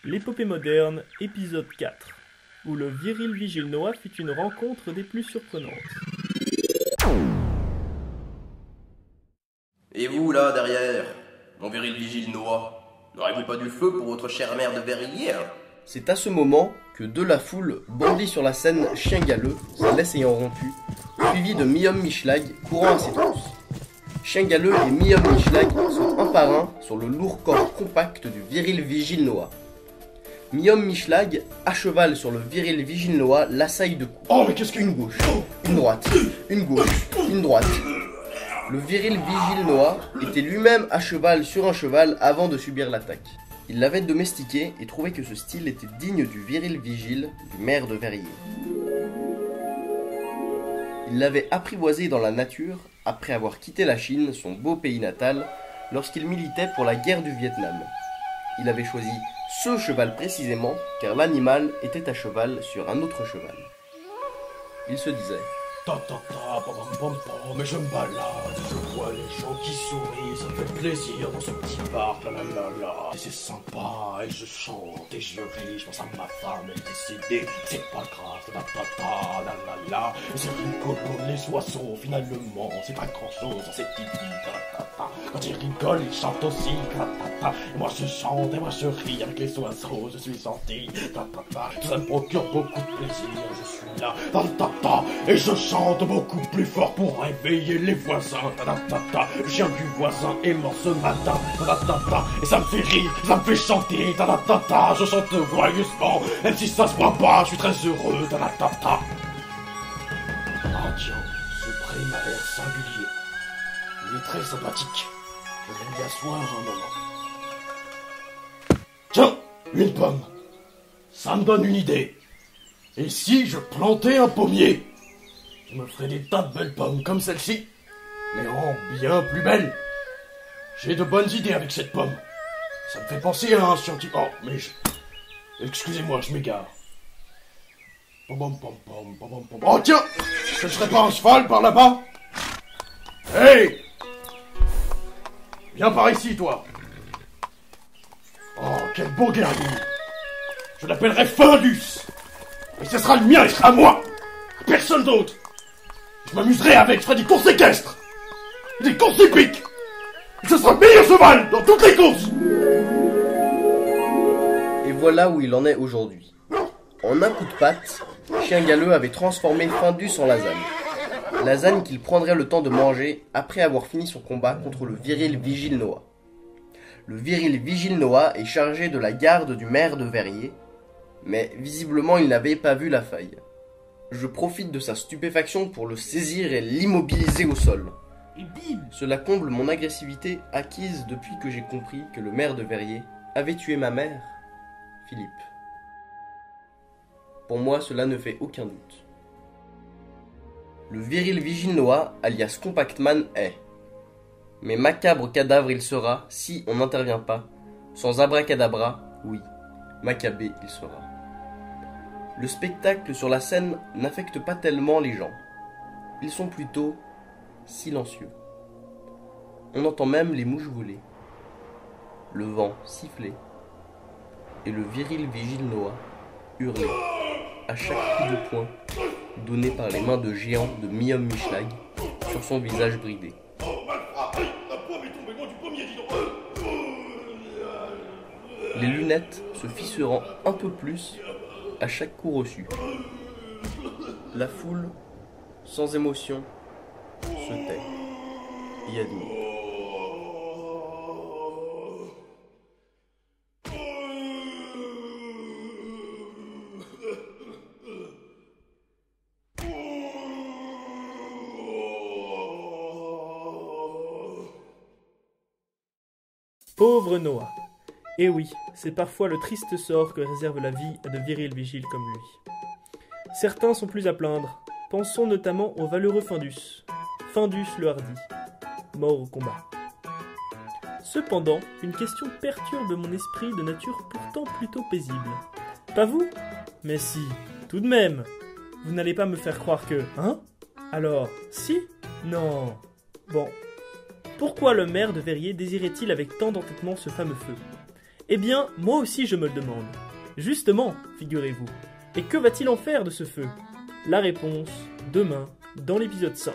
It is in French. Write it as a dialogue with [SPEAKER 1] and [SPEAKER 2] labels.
[SPEAKER 1] L'épopée moderne, épisode 4, où le viril vigile Noah fit une rencontre des plus surprenantes.
[SPEAKER 2] Et vous, là, derrière, mon viril vigile Noah, n'aurez-vous pas du feu pour votre chère mère de Verrières?
[SPEAKER 3] C'est à ce moment que de la foule bondit sur la scène Chien Galeux, sa laisse ayant rompu, suivi de Mi-Homme Mi-Schlag courant à ses trousses. Chien Galeux et Mi-Homme Mi-Schlag sont un par un sur le lourd corps compact du viril vigile Noah. Mi-Homme Mi-Schlag, à cheval sur le viril vigile Noah, l'assaille de coups.
[SPEAKER 4] Oh, mais qu'est-ce
[SPEAKER 3] Une gauche, une droite, une gauche, une droite. Le viril vigile Noah était lui-même à cheval sur un cheval avant de subir l'attaque. Il l'avait domestiqué et trouvait que ce style était digne du viril vigile du maire de Verrières. Il l'avait apprivoisé dans la nature après avoir quitté la Chine, son beau pays natal, lorsqu'il militait pour la guerre du Vietnam. Il avait choisi ce cheval précisément car l'animal était à cheval sur un autre cheval. Il se disait:
[SPEAKER 4] Mais je me balade, je vois les gens qui sourient, ça me fait plaisir dans ce petit parc, la la la la. Et c'est sympa, et je chante, et je ris, je pense à ma femme, elle est décédée, c'est pas grave, la la la. Et c'est rigolo, les oiseaux, finalement, c'est pas grand chose, c'est pipi, Quand ils rigolent, ils chantent aussi, et moi je chante, et moi je ris avec les oiseaux, je suis senti, tout ça me procure beaucoup de plaisir, je suis là, et je chante beaucoup plus fort pour réveiller les voisins. Le chien du voisin est mort ce matin. Et ça me fait rire, ça me fait chanter. Je chante joyeusement, même si ça se voit pas, je suis très heureux. Ah tiens, ce pré m'a l'air singulier. Il est très sympathique. Je vais lui asseoir un moment. Tiens, une pomme. Ça me donne une idée. Et si je plantais un pommier? Je me ferais des tas de belles pommes comme celle-ci, mais en bien plus belles. J'ai de bonnes idées avec cette pomme. Ça me fait penser à un scientifique. Oh, mais excusez-moi, je m'égare. Oh tiens, ce ne serait pas un cheval par là-bas? Hey! Viens par ici, toi. Oh, quel beau guerrier. Je l'appellerai Findus. Et ce sera le mien, il sera à moi. Personne d'autre. Je m'amuserai avec, je ferai des courses équestres. Des courses épiques. Et ce sera le meilleur cheval dans toutes les courses.
[SPEAKER 3] Et voilà où il en est aujourd'hui. En un coup de patte, Chien Galeux avait transformé Findus en lasagne. Lasagne qu'il prendrait le temps de manger après avoir fini son combat contre le viril vigile Noah. Le viril vigile Noah est chargé de la garde du maire de Verrières, mais visiblement il n'avait pas vu la faille. Je profite de sa stupéfaction pour le saisir et l'immobiliser au sol.
[SPEAKER 1] Et bim!
[SPEAKER 3] Cela comble mon agressivité acquise depuis que j'ai compris que le maire de Verrières avait tué ma mère, Philippe. Pour moi, cela ne fait aucun doute. Le viril vigile Noah, alias Compactman, est. Mais macabre cadavre il sera si on n'intervient pas. Sans abracadabra, oui, macabé il sera. Le spectacle sur la scène n'affecte pas tellement les gens. Ils sont plutôt silencieux. On entend même les mouches voler, le vent siffler, et le viril vigile Noah hurler à chaque coup de poing donné par les mains de géant de Mi-Homme Mi-Schlag sur son visage bridé. Les lunettes se fissurant un peu plus à chaque coup reçu. La foule, sans émotion, se tait et admire.
[SPEAKER 1] Pauvre Noah. Et oui, c'est parfois le triste sort que réserve la vie à de virils vigiles comme lui. Certains sont plus à plaindre. Pensons notamment au valeureux Findus. Findus le hardi, mort au combat. Cependant, une question perturbe mon esprit de nature pourtant plutôt paisible. Pas vous? Mais si, tout de même. Vous n'allez pas me faire croire que... Hein? Alors, si? Non. Bon. Pourquoi le maire de Verrières désirait-il avec tant d'entêtement ce fameux feu? Eh bien, moi aussi je me le demande. Justement, figurez-vous. Et que va-t-il en faire de ce feu? La réponse, demain, dans l'épisode 5.